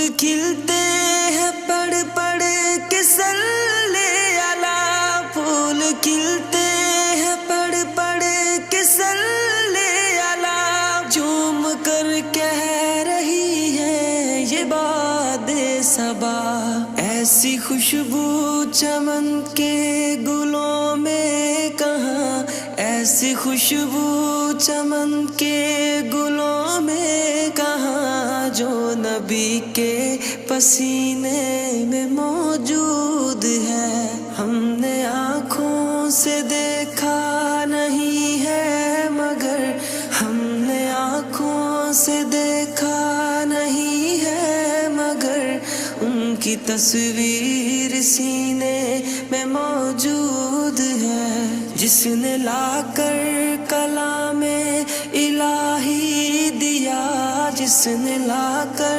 खिलते हैं पढ़ पढ़ के सल्ले अला। फूल खिलते हैं पढ़ पढ़ के सल्ले अला। झूम कर कह रही है ये बादे सबा। ऐसी खुशबू चमन के गुलों में कहाँ, ऐसी खुशबू चमन के गुलों में कहाँ, जो नबी के पसीने में मौजूद है। हमने आँखों से देखा नहीं है मगर, हमने आँखों से देखा नहीं है मगर, उनकी तस्वीर सीने में मौजूद है। जिसने लाकर कलामे इलाही दिया, जिसने लाकर